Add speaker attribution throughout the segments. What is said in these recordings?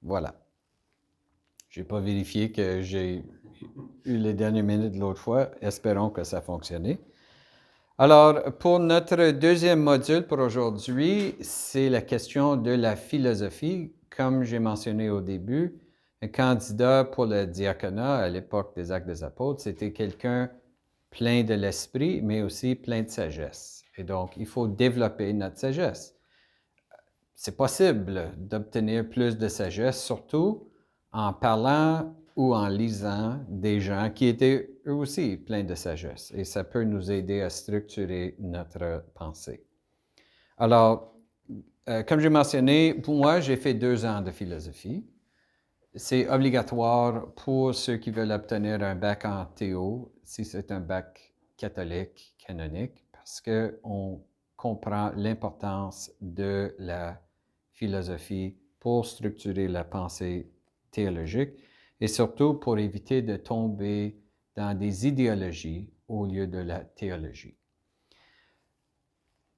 Speaker 1: Voilà. Je n'ai pas vérifié que j'ai eu les dernières minutes de l'autre fois. Espérons que ça a fonctionné. Alors, pour notre deuxième module pour aujourd'hui, c'est la question de la philosophie. Comme j'ai mentionné au début, un candidat pour le diaconat à l'époque des Actes des Apôtres, c'était quelqu'un plein de l'esprit, mais aussi plein de sagesse. Et donc, il faut développer notre sagesse. C'est possible d'obtenir plus de sagesse, surtout en parlant ou en lisant des gens qui étaient eux aussi pleins de sagesse. Et ça peut nous aider à structurer notre pensée. Alors, comme j'ai mentionné, pour moi, j'ai fait 2 ans de philosophie. C'est obligatoire pour ceux qui veulent obtenir un bac en théo, si c'est un bac catholique, canonique, parce qu'on comprend l'importance de la philosophie pour structurer la pensée théologique et surtout pour éviter de tomber dans des idéologies au lieu de la théologie.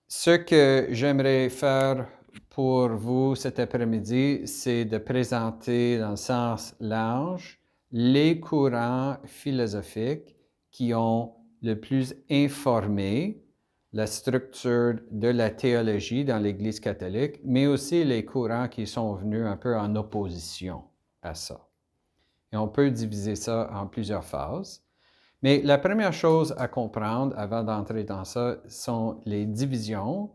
Speaker 1: Ce que j'aimerais faire pour vous cet après-midi, c'est de présenter dans le sens large les courants philosophiques qui ont le plus informé la structure de la théologie dans l'Église catholique, mais aussi les courants qui sont venus un peu en opposition à ça. Et on peut diviser ça en plusieurs phases. Mais la première chose à comprendre avant d'entrer dans ça sont les divisions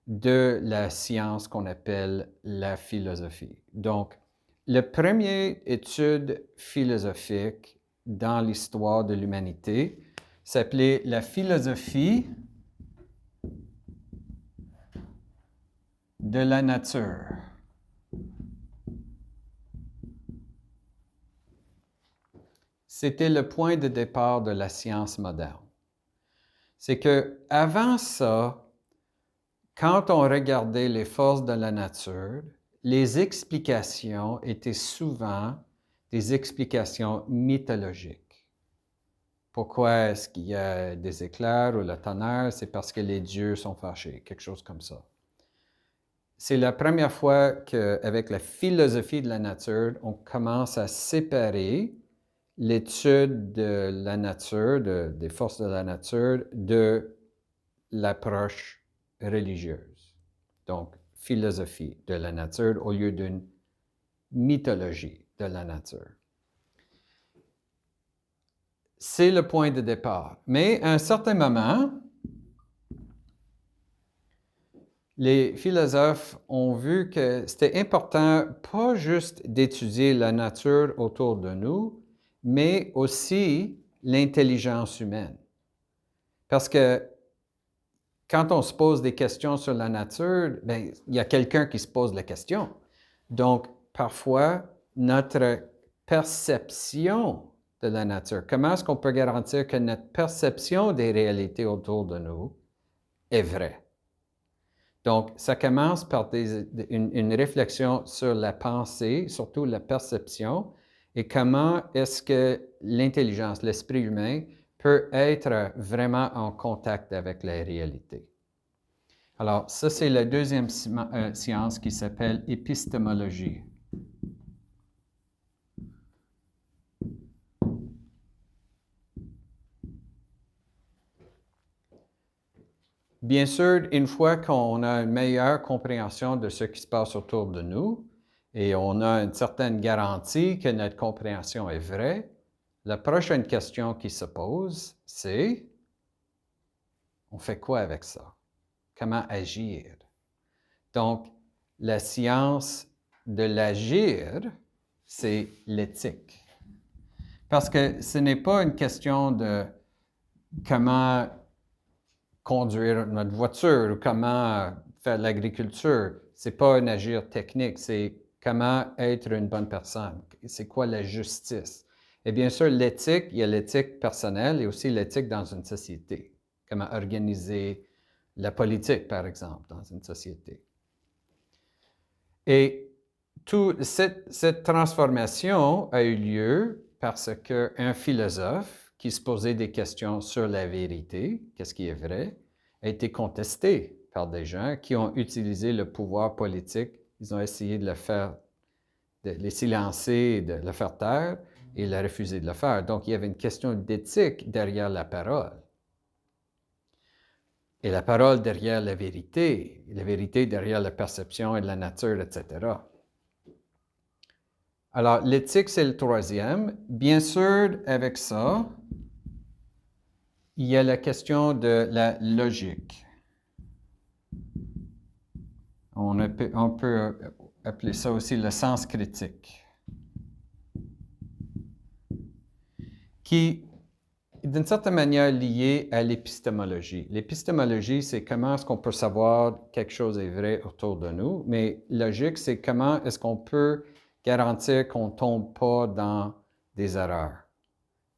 Speaker 1: de la science qu'on appelle la philosophie. Donc, la première étude philosophique dans l'histoire de l'humanité s'appelait la philosophie de la nature. C'était le point de départ de la science moderne. C'est que avant ça, quand on regardait les forces de la nature, les explications étaient souvent des explications mythologiques. Pourquoi est-ce qu'il y a des éclairs ou le tonnerre? C'est parce que les dieux sont fâchés, quelque chose comme ça. C'est la première fois qu'avec la philosophie de la nature, on commence à séparer l'étude de la nature, des forces de la nature, de l'approche religieuse. Donc, philosophie de la nature au lieu d'une mythologie de la nature. C'est le point de départ. Mais à un certain moment, les philosophes ont vu que c'était important pas juste d'étudier la nature autour de nous, mais aussi l'intelligence humaine. Parce que quand on se pose des questions sur la nature, bien, il y a quelqu'un qui se pose la question. Donc, parfois, notre perception de la nature, comment est-ce qu'on peut garantir que notre perception des réalités autour de nous est vraie? Donc, ça commence par une réflexion sur la pensée, surtout la perception, et comment est-ce que l'intelligence, l'esprit humain, peut être vraiment en contact avec la réalité. Alors, ça, c'est la deuxième science qui s'appelle épistémologie. Bien sûr, une fois qu'on a une meilleure compréhension de ce qui se passe autour de nous et on a une certaine garantie que notre compréhension est vraie, la prochaine question qui se pose, c'est on fait quoi avec ça? Comment agir? Donc, la science de l'agir, c'est l'éthique. Parce que ce n'est pas une question de comment conduire notre voiture ou comment faire de l'agriculture. Ce n'est pas un agir technique, c'est comment être une bonne personne. C'est quoi la justice? Et bien sûr, l'éthique, il y a l'éthique personnelle et aussi l'éthique dans une société. Comment organiser la politique, par exemple, dans une société. Et toute cette transformation a eu lieu parce qu'un philosophe qui se posait des questions sur la vérité, qu'est-ce qui est vrai, a été contesté par des gens qui ont utilisé le pouvoir politique. Ils ont essayé de les silencer, de le faire taire, et il a refusé de le faire. Donc, il y avait une question d'éthique derrière la parole. Et la parole derrière la vérité derrière la perception et la nature, etc. Alors, l'éthique, c'est le troisième. Bien sûr, avec ça, il y a la question de la logique. On peut appeler ça aussi le sens critique, qui est d'une certaine manière lié à l'épistémologie. L'épistémologie, c'est comment est-ce qu'on peut savoir quelque chose est vrai autour de nous, mais logique, c'est comment est-ce qu'on peut garantir qu'on ne tombe pas dans des erreurs.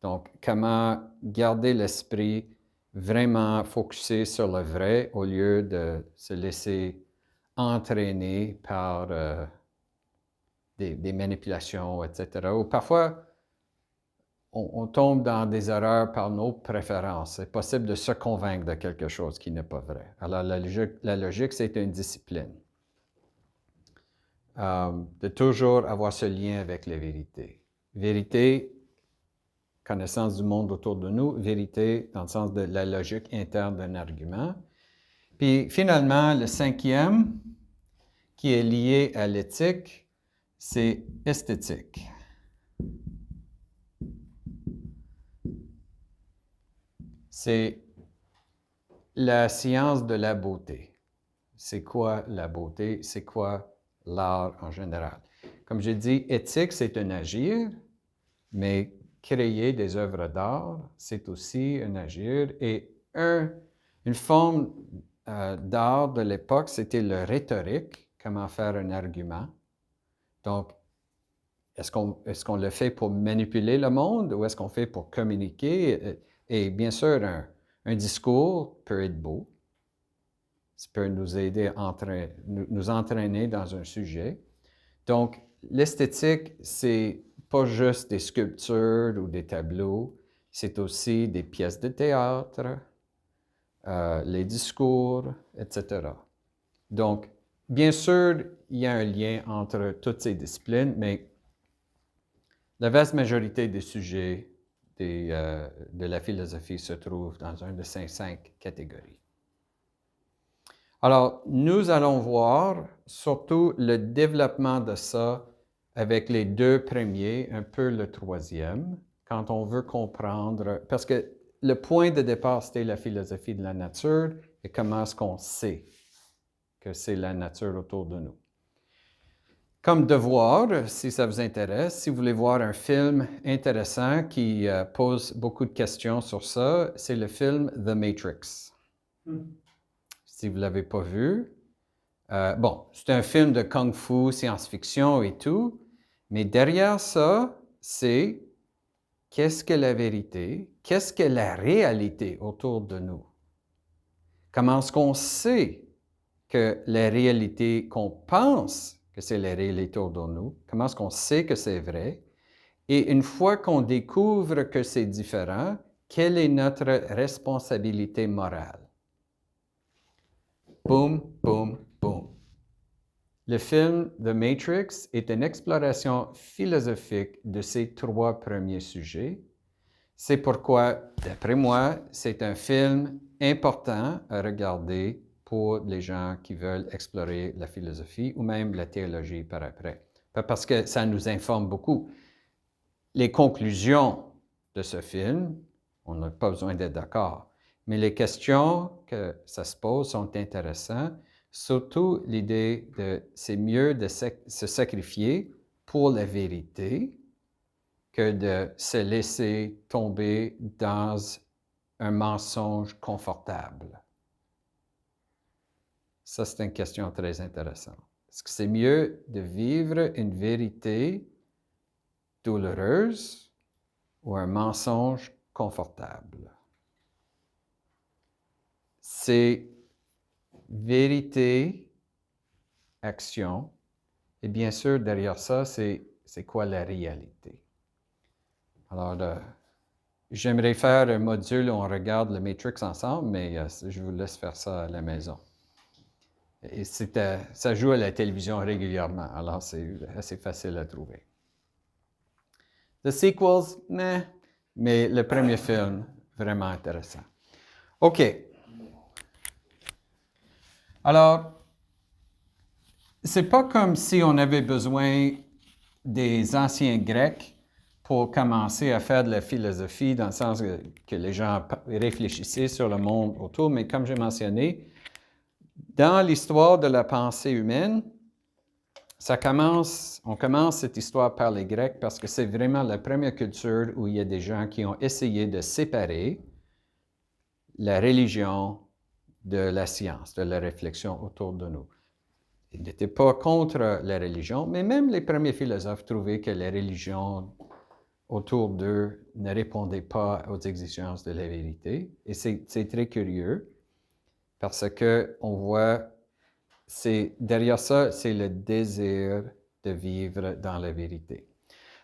Speaker 1: Donc, comment garder l'esprit vraiment focusé sur le vrai au lieu de se laisser entraîner par des manipulations, etc. Ou parfois, on tombe dans des erreurs par nos préférences. C'est possible de se convaincre de quelque chose qui n'est pas vrai. Alors, la logique, c'est une discipline. De toujours avoir ce lien avec la vérité. Vérité, connaissance du monde autour de nous, vérité dans le sens de la logique interne d'un argument. Puis finalement, le cinquième, qui est lié à l'éthique, c'est esthétique. C'est la science de la beauté. C'est quoi la beauté? C'est quoi l'art en général? Comme j'ai dit, éthique, c'est un agir, mais créer des œuvres d'art, c'est aussi un agir. Et une forme d'art de l'époque, c'était le rhétorique, comment faire un argument. Donc, est-ce qu'on le fait pour manipuler le monde ou est-ce qu'on fait pour communiquer? Et bien sûr, un discours peut être beau. Ça peut nous aider à nous entraîner dans un sujet. Donc, l'esthétique, c'est pas juste des sculptures ou des tableaux, c'est aussi des pièces de théâtre, les discours, etc. Donc, bien sûr, il y a un lien entre toutes ces disciplines, mais la vaste majorité des sujets de la philosophie se trouvent dans une de ces 5 catégories. Alors, nous allons voir surtout le développement de ça avec les 2 premiers, un peu le troisième, quand on veut comprendre, parce que le point de départ, c'était la philosophie de la nature et comment est-ce qu'on sait que c'est la nature autour de nous. Comme devoir, si ça vous intéresse, si vous voulez voir un film intéressant qui pose beaucoup de questions sur ça, c'est le film The Matrix. Si vous ne l'avez pas vu, bon, c'est un film de kung-fu, science-fiction et tout, mais derrière ça, c'est qu'est-ce que la vérité, qu'est-ce que la réalité autour de nous? Comment est-ce qu'on sait que la réalité qu'on pense que c'est la réalité autour de nous, comment est-ce qu'on sait que c'est vrai? Et une fois qu'on découvre que c'est différent, quelle est notre responsabilité morale? Boum, boum, boum. Le film The Matrix est une exploration philosophique de ces 3 premiers sujets. C'est pourquoi, d'après moi, c'est un film important à regarder pour les gens qui veulent explorer la philosophie ou même la théologie par après. Parce que ça nous informe beaucoup. Les conclusions de ce film, on n'a pas besoin d'être d'accord, mais les questions que ça se pose sont intéressantes. Surtout l'idée de c'est mieux de se sacrifier pour la vérité que de se laisser tomber dans un mensonge confortable. Ça, c'est une question très intéressante. Est-ce que c'est mieux de vivre une vérité douloureuse ou un mensonge confortable? C'est vérité, action, et bien sûr, derrière ça, c'est quoi la réalité? Alors, j'aimerais faire un module où on regarde le Matrix ensemble, mais je vous laisse faire ça à la maison. Et ça joue à la télévision régulièrement, alors c'est assez facile à trouver. The sequels, mais le premier film, vraiment intéressant. OK. Alors, c'est pas comme si on avait besoin des anciens Grecs pour commencer à faire de la philosophie, dans le sens que les gens réfléchissaient sur le monde autour, mais comme j'ai mentionné, dans l'histoire de la pensée humaine, on commence cette histoire par les Grecs parce que c'est vraiment la première culture où il y a des gens qui ont essayé de séparer la religion de la science, de la réflexion autour de nous. Ils n'étaient pas contre la religion, mais même les premiers philosophes trouvaient que la religion autour d'eux ne répondait pas aux exigences de la vérité. Et c'est très curieux parce qu'on voit, derrière ça, c'est le désir de vivre dans la vérité.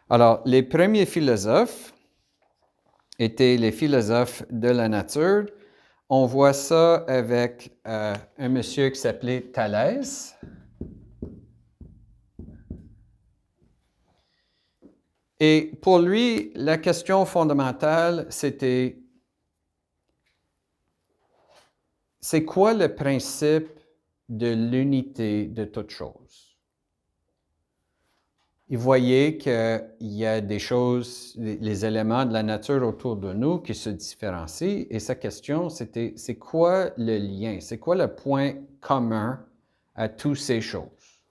Speaker 1: Alors, les premiers philosophes étaient les philosophes de la nature. On voit ça avec un monsieur qui s'appelait Thalès. Et pour lui, la question fondamentale, c'était, c'est quoi le principe de l'unité de toute chose? Il voyait qu'il y a des choses, les éléments de la nature autour de nous qui se différencient, et sa question, c'était, c'est quoi le lien? C'est quoi le point commun à toutes ces choses?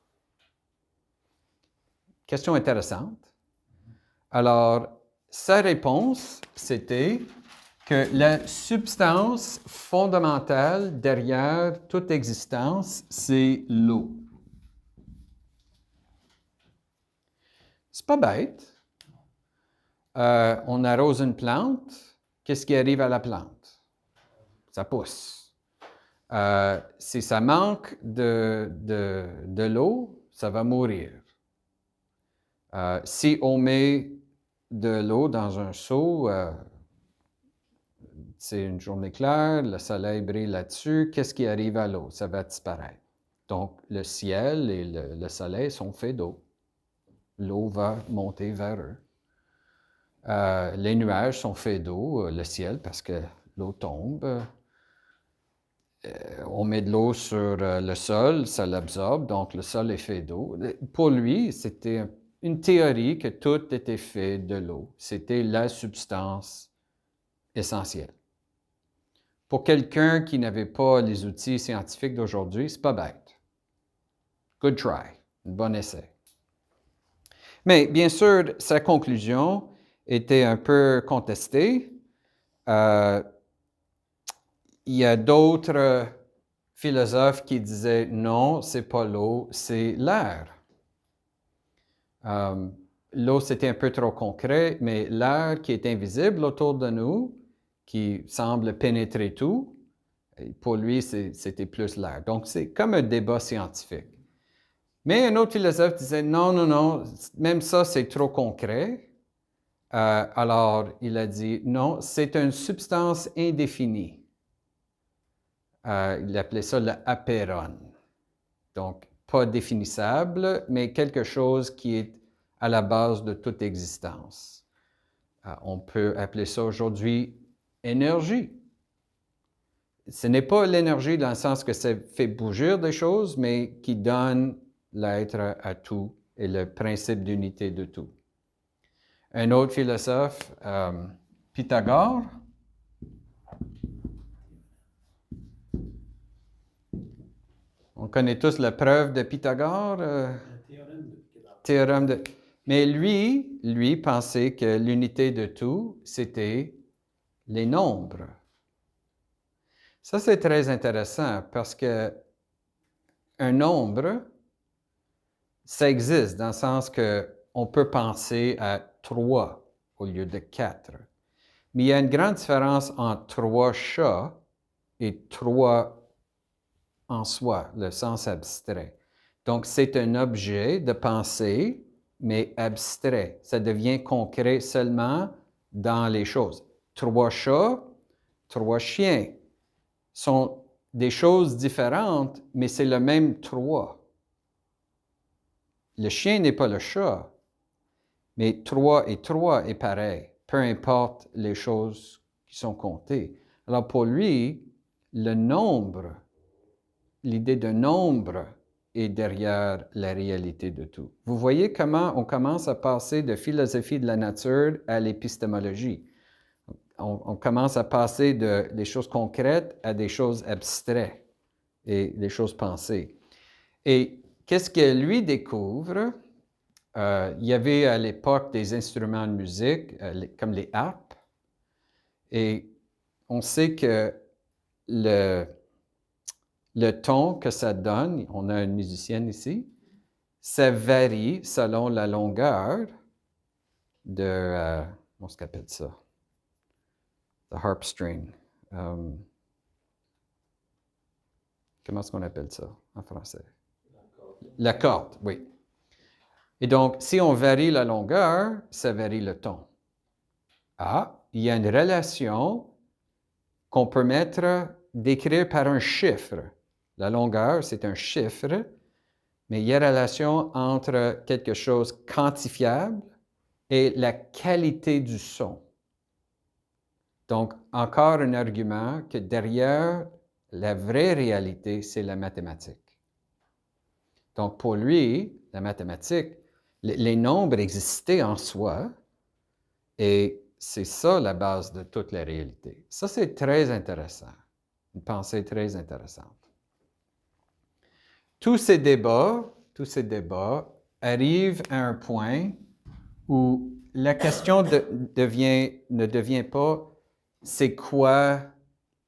Speaker 1: Question intéressante. Alors, sa réponse, c'était que la substance fondamentale derrière toute existence, c'est l'eau. C'est pas bête. On arrose une plante, qu'est-ce qui arrive à la plante? Ça pousse. Si ça manque de l'eau, ça va mourir. Si on met de l'eau dans un seau, c'est une journée claire, le soleil brille là-dessus, qu'est-ce qui arrive à l'eau? Ça va disparaître. Donc, le ciel et le soleil sont faits d'eau. L'eau va monter vers eux. Les nuages sont faits d'eau, le ciel, parce que l'eau tombe. On met de l'eau sur le sol, ça l'absorbe, donc le sol est fait d'eau. Pour lui, c'était une théorie que tout était fait de l'eau. C'était la substance essentielle. Pour quelqu'un qui n'avait pas les outils scientifiques d'aujourd'hui, c'est pas bête. Good try, un bon essai. Mais bien sûr, sa conclusion était un peu contestée. Il y a d'autres philosophes qui disaient non, c'est pas l'eau, c'est l'air. L'eau, c'était un peu trop concret, mais l'air qui est invisible autour de nous, qui semble pénétrer tout, pour lui, c'était plus l'air. Donc, c'est comme un débat scientifique. Mais un autre philosophe disait non, non, non, même ça, c'est trop concret. Alors, il a dit non, c'est une substance indéfinie. Il appelait ça le apeiron. Donc, pas définissable, mais quelque chose qui est à la base de toute existence. On peut appeler ça aujourd'hui énergie. Ce n'est pas l'énergie dans le sens que ça fait bouger des choses, mais qui donne l'être à tout et le principe d'unité de tout. Un autre philosophe, Pythagore, on connaît tous la preuve de Pythagore. Le théorème de... Mais lui pensait que l'unité de tout, c'était les nombres. Ça, c'est très intéressant parce que un nombre, ça existe dans le sens qu'on peut penser à 3 au lieu de 4. Mais il y a une grande différence entre 3 chats et 3 en soi, le sens abstrait. Donc, c'est un objet de pensée, mais abstrait. Ça devient concret seulement dans les choses. 3 chats, 3 chiens sont des choses différentes, mais c'est le même 3. Le chien n'est pas le chat, mais 3 et 3 est pareil, peu importe les choses qui sont comptées. Alors pour lui, le nombre, l'idée de nombre est derrière la réalité de tout. Vous voyez comment on commence à passer de philosophie de la nature à l'épistémologie. On commence à passer des choses concrètes à des choses abstraites et des choses pensées. Et qu'est-ce que lui découvre? Il y avait à l'époque des instruments de musique, comme les harpes, et on sait que le ton que ça donne, on a une musicienne ici, ça varie selon la longueur de, comment est-ce qu'on appelle ça? The harp string. Comment est-ce qu'on appelle ça en français? La corde, oui. Et donc, si on varie la longueur, ça varie le ton. Ah, il y a une relation qu'on peut décrire par un chiffre. La longueur, c'est un chiffre, mais il y a une relation entre quelque chose quantifiable et la qualité du son. Donc, encore un argument que derrière la vraie réalité, c'est la mathématique. Donc, pour lui, la mathématique, les nombres existaient en soi, et c'est ça la base de toute la réalité. Ça, c'est très intéressant, une pensée très intéressante. Tous ces débats arrivent à un point où la question ne devient pas c'est quoi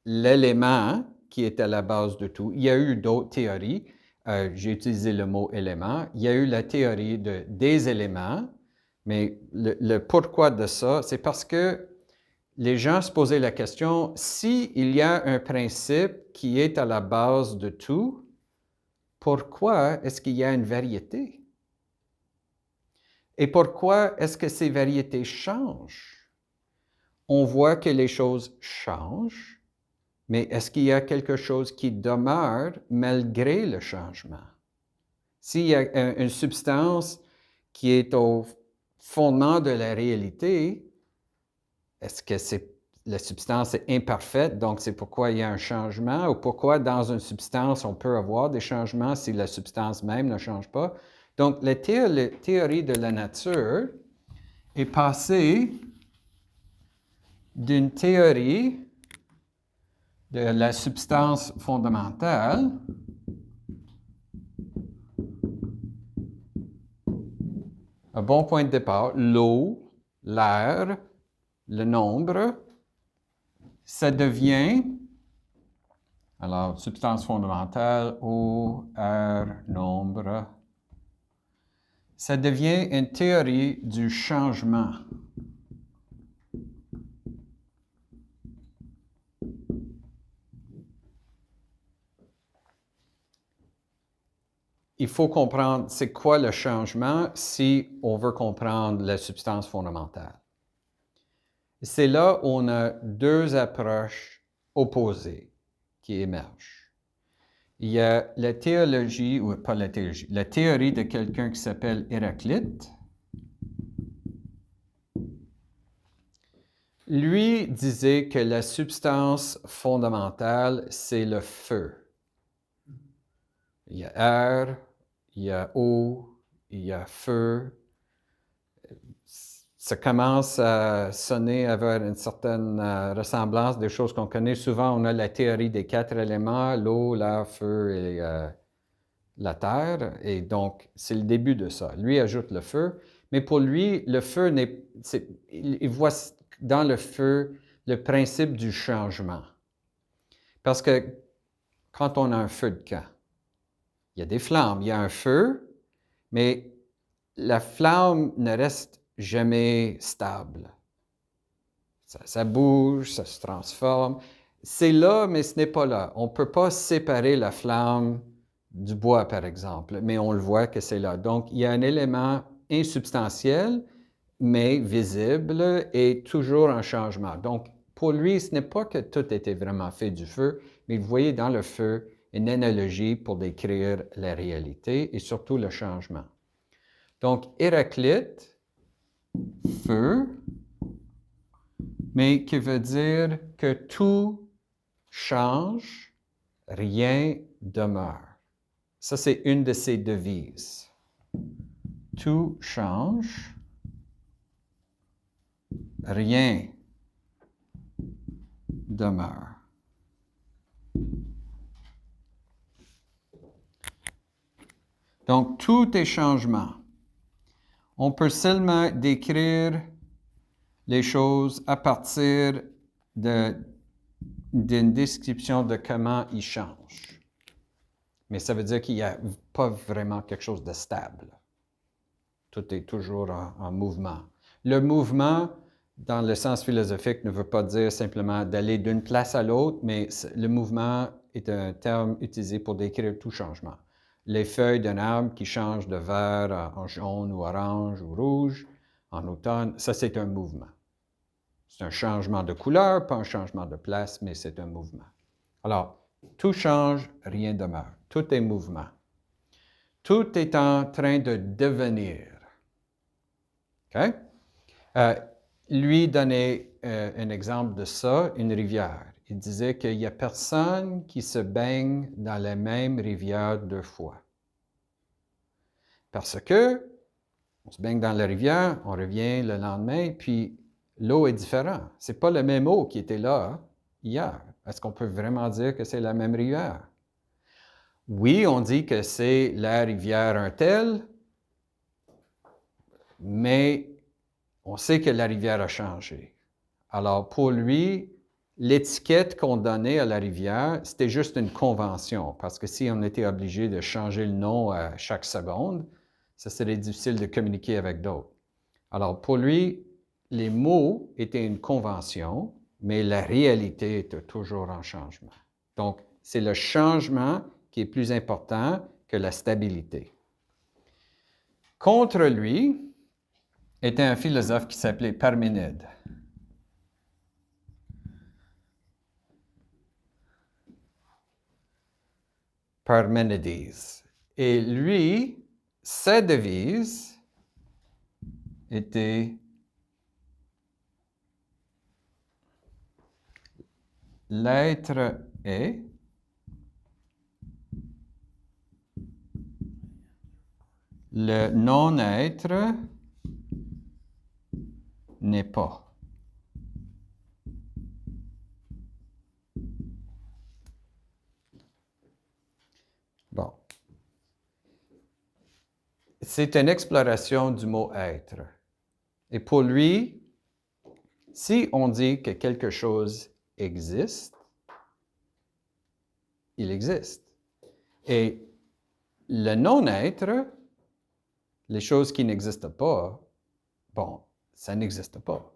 Speaker 1: l'élément qui est à la base de tout. Il y a eu d'autres théories. J'ai utilisé le mot élément. Il y a eu la théorie des éléments, mais le pourquoi de ça, c'est parce que les gens se posaient la question, s'il y a un principe qui est à la base de tout, pourquoi est-ce qu'il y a une variété? Et pourquoi est-ce que ces variétés changent? On voit que les choses changent, mais est-ce qu'il y a quelque chose qui demeure malgré le changement? S'il y a une substance qui est au fondement de la réalité, est-ce que la substance est imparfaite, donc c'est pourquoi il y a un changement, ou pourquoi dans une substance on peut avoir des changements si la substance même ne change pas? Donc la théorie de la nature est passée d'une théorie de la substance fondamentale un bon point de départ, l'eau, l'air, le nombre, ça devient, alors, substance fondamentale, eau, air, nombre, ça devient une théorie du changement. Il faut comprendre c'est quoi le changement si on veut comprendre la substance fondamentale. C'est là où on a deux approches opposées qui émergent. Il y a la théologie, ou pas la théologie, la théorie de quelqu'un qui s'appelle Héraclite. Lui disait que la substance fondamentale, c'est le feu. Il y a air, il y a eau, il y a feu. Ça commence à sonner avec une certaine ressemblance des choses qu'on connaît. Souvent, on a la théorie des 4 éléments, l'eau, l'air, feu et la terre. Et donc, c'est le début de ça. Lui ajoute le feu. Mais pour lui, le feu, il voit dans le feu le principe du changement. Parce que quand on a un feu de camp, il y a des flammes, il y a un feu, mais la flamme ne reste jamais stable. Ça bouge, ça se transforme. C'est là, mais ce n'est pas là. On ne peut pas séparer la flamme du bois, par exemple, mais on le voit que c'est là. Donc, il y a un élément insubstantiel, mais visible et toujours en changement. Donc, Pour lui, ce n'est pas que tout était vraiment fait du feu, mais vous voyez dans le feu une analogie pour décrire la réalité et surtout le changement. Donc, Héraclite, feu, mais qui veut dire que tout change, rien demeure. Ça, c'est une de ses devises. Tout change, rien demeure. Donc, tout est changement. On peut seulement décrire les choses à partir d'une description de comment ils changent. Mais ça veut dire qu'il n'y a pas vraiment quelque chose de stable. Tout est toujours en mouvement. Le mouvement, dans le sens philosophique, ne veut pas dire simplement d'aller d'une place à l'autre, mais le mouvement est un terme utilisé pour décrire tout changement. Les feuilles d'un arbre qui changent de vert en jaune ou orange ou rouge en automne, ça c'est un mouvement. C'est un changement de couleur, pas un changement de place, mais c'est un mouvement. Alors, tout change, rien demeure. Tout est mouvement. Tout est en train de devenir. OK? Lui donnait un exemple de ça, une rivière. Il disait qu'il n'y a personne qui se baigne dans la même rivière deux fois. Parce que on se baigne dans la rivière, on revient le lendemain, puis l'eau est différente. Ce n'est pas la même eau qui était là hier. Est-ce qu'on peut vraiment dire que c'est la même rivière? Oui, on dit que c'est la rivière un tel, mais on sait que la rivière a changé. Alors, pour lui, l'étiquette qu'on donnait à la rivière, c'était juste une convention, parce que si on était obligé de changer le nom à chaque seconde, ça serait difficile de communiquer avec d'autres. Alors, pour lui, les mots étaient une convention, mais la réalité était toujours en changement. Donc, c'est le changement qui est plus important que la stabilité. Contre lui était un philosophe qui s'appelait Parménide. Parménides. Et lui, sa devise était l'être est, le non-être n'est pas. Bon. C'est une exploration du mot être. Et pour lui, si on dit que quelque chose existe, il existe. Et le non-être, les choses qui n'existent pas, bon, ça n'existe pas.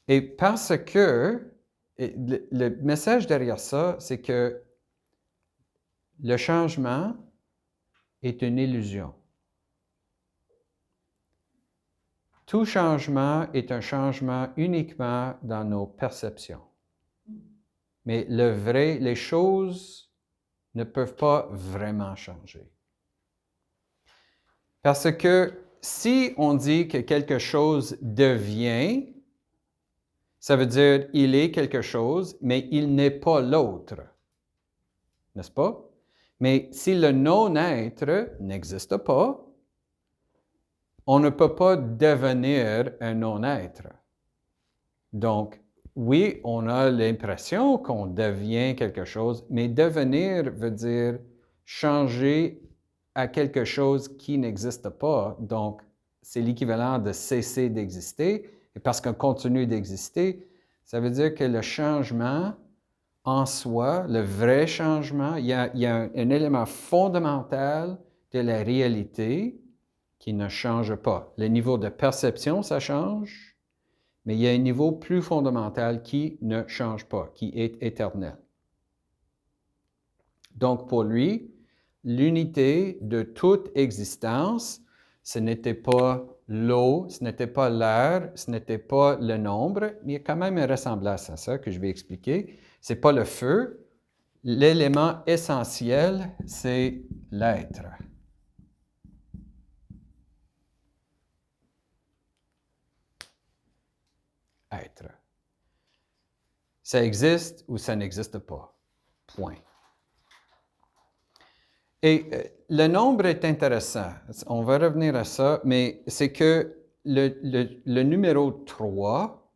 Speaker 1: Et parce que, le message derrière ça, c'est que le changement est une illusion. Tout changement est un changement uniquement dans nos perceptions. Mais les choses ne peuvent pas vraiment changer. Parce que si on dit que quelque chose devient, ça veut dire il est quelque chose, mais il n'est pas l'autre. N'est-ce pas? Mais si le non-être n'existe pas, on ne peut pas devenir un non-être. Donc, oui, on a l'impression qu'on devient quelque chose, mais devenir veut dire changer à quelque chose qui n'existe pas. Donc, c'est l'équivalent de cesser d'exister. Et parce qu'on continue d'exister, ça veut dire que le changement en soi, le vrai changement, il y a un élément fondamental de la réalité qui ne change pas. Le niveau de perception, ça change, mais il y a un niveau plus fondamental qui ne change pas, qui est éternel. Donc pour lui, l'unité de toute existence, ce n'était pas l'eau, ce n'était pas l'air, ce n'était pas le nombre, mais il y a quand même une ressemblance à ça que je vais expliquer. Ce n'est pas le feu. L'élément essentiel, c'est l'être. Être. Ça existe ou ça n'existe pas. Point. Et le nombre est intéressant. On va revenir à ça, mais c'est que le numéro 3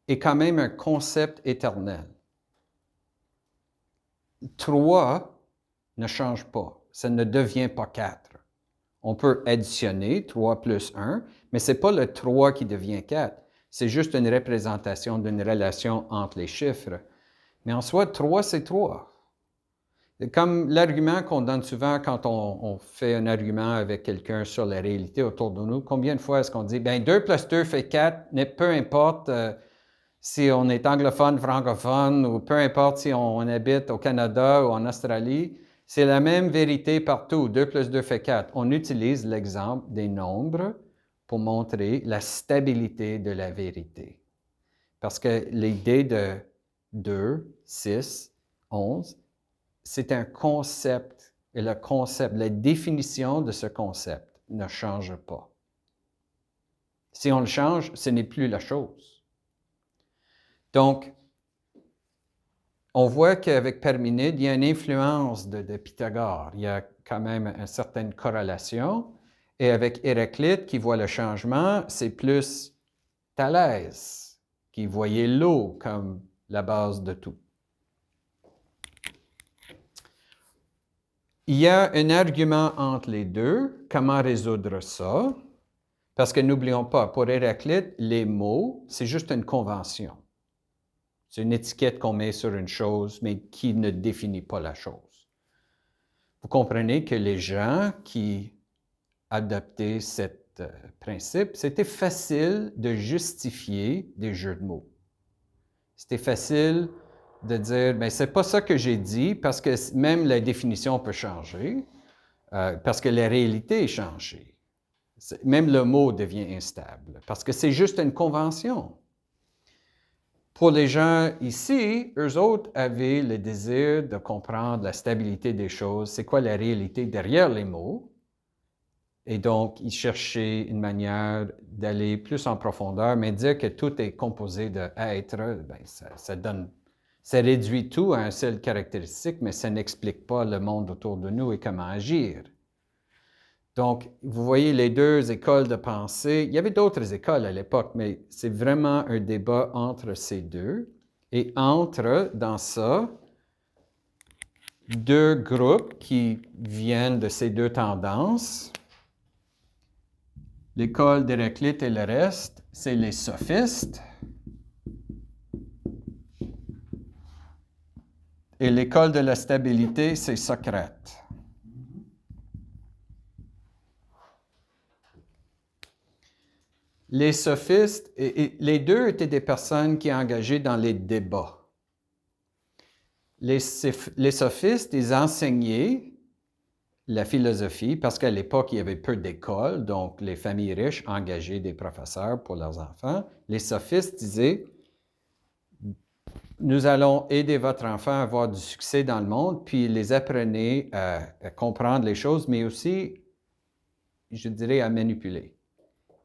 Speaker 1: est quand même un concept éternel. 3 ne change pas. Ça ne devient pas 4. On peut additionner 3 plus 1, mais ce n'est pas le 3 qui devient 4. C'est juste une représentation d'une relation entre les chiffres. Mais en soi, 3, c'est 3. Comme l'argument qu'on donne souvent quand on fait un argument avec quelqu'un sur la réalité autour de nous, combien de fois est-ce qu'on dit, bien, 2 plus 2 fait 4, peu importe si on est anglophone, francophone, ou peu importe si on habite au Canada ou en Australie, c'est la même vérité partout. 2 plus 2 fait 4. On utilise l'exemple des nombres pour montrer la stabilité de la vérité. Parce que l'idée de 2, 6, 11, c'est un concept, et le concept, la définition de ce concept ne change pas. Si on le change, ce n'est plus la chose. Donc, on voit qu'avec Parménide, il y a une influence de Pythagore. Il y a quand même une certaine corrélation. Et avec Héraclite, qui voit le changement, c'est plus Thalès, qui voyait l'eau comme la base de tout. Il y a un argument entre les deux. Comment résoudre ça? Parce que n'oublions pas, pour Héraclite, les mots, c'est juste une convention. C'est une étiquette qu'on met sur une chose, mais qui ne définit pas la chose. Vous comprenez que les gens qui adoptaient ce principe, c'était facile de justifier des jeux de mots. C'était facile de dire, bien, c'est pas ça que j'ai dit, parce que même la définition peut changer, parce que la réalité est changée. Même le mot devient instable, parce que c'est juste une convention. Pour les gens ici, eux autres avaient le désir de comprendre la stabilité des choses, c'est quoi la réalité derrière les mots. Et donc, ils cherchaient une manière d'aller plus en profondeur, mais dire que tout est composé d'être, bien, ça réduit tout à une seule caractéristique, mais ça n'explique pas le monde autour de nous et comment agir. Donc, vous voyez les deux écoles de pensée. Il y avait d'autres écoles à l'époque, mais c'est vraiment un débat entre ces deux. Et entre, dans ça, deux groupes qui viennent de ces deux tendances. L'école d'Héraclite et le reste, c'est les sophistes. Et l'école de la stabilité, c'est Socrate. Les sophistes, et les deux étaient des personnes qui engageaient dans les débats. Les sophistes, ils enseignaient la philosophie parce qu'à l'époque, il y avait peu d'écoles, donc les familles riches engageaient des professeurs pour leurs enfants. Les sophistes disaient, nous allons aider votre enfant à avoir du succès dans le monde, puis les apprenez à comprendre les choses, mais aussi, je dirais, à manipuler.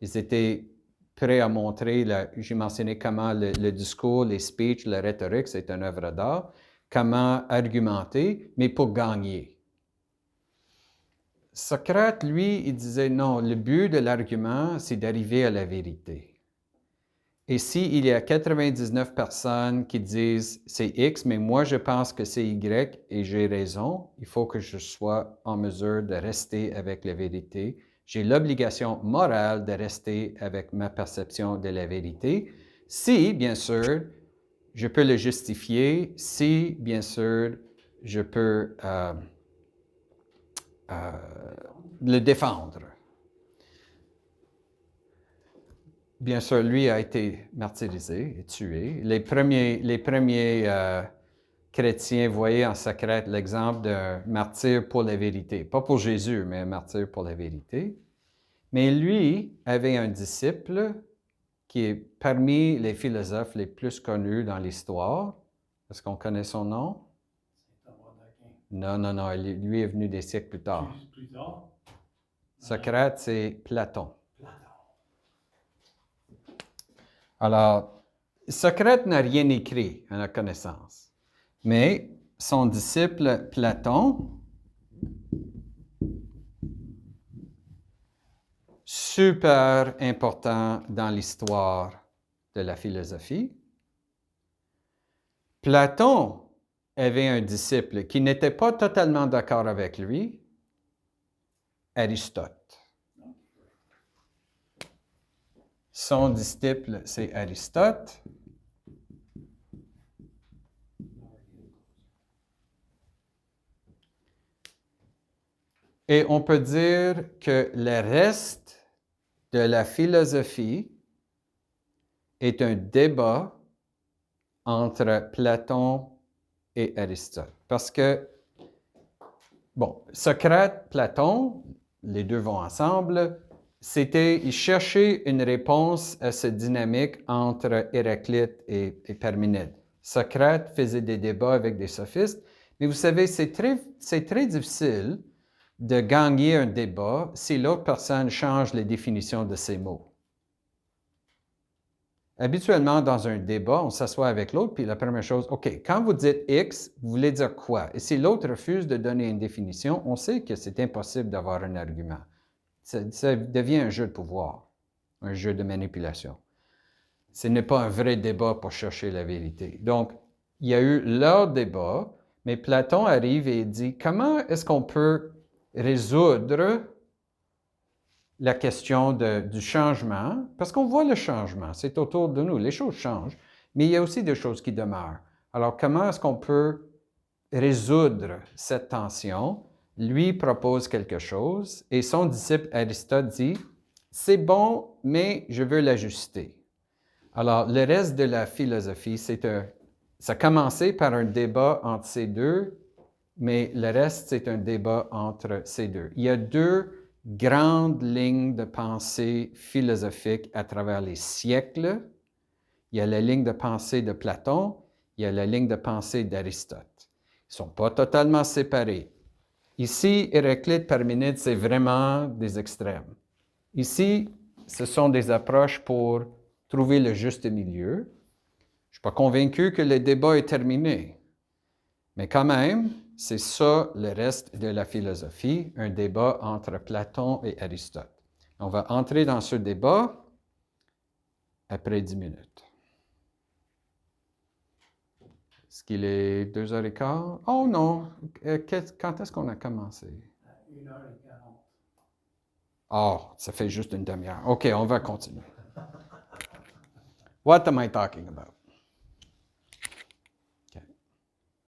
Speaker 1: Ils étaient prêt à montrer, j'ai mentionné comment le discours, les speeches, la rhétorique, c'est une œuvre d'art, comment argumenter, mais pour gagner. Socrate, lui, il disait non, le but de l'argument, c'est d'arriver à la vérité. Et s'il y a 99 personnes qui disent c'est X, mais moi je pense que c'est Y et j'ai raison, il faut que je sois en mesure de rester avec la vérité. J'ai l'obligation morale de rester avec ma perception de la vérité. Si, bien sûr, je peux le justifier, si, bien sûr, je peux le défendre. Bien sûr, lui a été martyrisé et tué. Les premiers chrétiens voyaient en Socrate l'exemple d'un martyr pour la vérité. Pas pour Jésus, mais un martyr pour la vérité. Mais lui avait un disciple qui est parmi les philosophes les plus connus dans l'histoire. Est-ce qu'on connaît son nom? Non, non, non. Lui est venu des siècles plus tard.
Speaker 2: Plus tard?
Speaker 1: Socrate, c'est Platon. Alors, Socrate n'a rien écrit à la connaissance, mais son disciple Platon, super important dans l'histoire de la philosophie. Platon avait un disciple qui n'était pas totalement d'accord avec lui, Aristote. Son disciple, c'est Aristote. Et on peut dire que le reste de la philosophie est un débat entre Platon et Aristote. Parce que, bon, Socrate, Platon, les deux vont ensemble, ils cherchaient une réponse à cette dynamique entre Héraclite et Parménide. Socrate faisait des débats avec des sophistes, mais vous savez, c'est très difficile de gagner un débat si l'autre personne change les définitions de ces mots. Habituellement, dans un débat, on s'assoit avec l'autre, puis la première chose, OK, quand vous dites X, vous voulez dire quoi? Et si l'autre refuse de donner une définition, on sait que c'est impossible d'avoir un argument. Ça devient un jeu de pouvoir, un jeu de manipulation. Ce n'est pas un vrai débat pour chercher la vérité. Donc, il y a eu leur débat, mais Platon arrive et dit, comment est-ce qu'on peut résoudre la question du changement, parce qu'on voit le changement, c'est autour de nous, les choses changent, mais il y a aussi des choses qui demeurent. Alors, comment est-ce qu'on peut résoudre cette tension? Lui propose quelque chose et son disciple Aristote dit, c'est bon, mais je veux l'ajuster. Alors, le reste de la philosophie, ça a commencé par un débat entre ces deux, mais le reste, c'est un débat entre ces deux. Il y a deux grandes lignes de pensée philosophique à travers les siècles. Il y a la ligne de pensée de Platon, il y a la ligne de pensée d'Aristote. Ils ne sont pas totalement séparés. Ici, Héraclite, Parménide, c'est vraiment des extrêmes. Ici, ce sont des approches pour trouver le juste milieu. Je ne suis pas convaincu que le débat est terminé, mais quand même, c'est ça le reste de la philosophie, un débat entre Platon et Aristote. On va entrer dans ce débat après 10 minutes. Est-ce qu'il est 2h15? Oh non! Quand est-ce qu'on a commencé?
Speaker 2: 1h40.
Speaker 1: Oh, ça fait juste une demi-heure. OK, on va continuer. What am I talking about?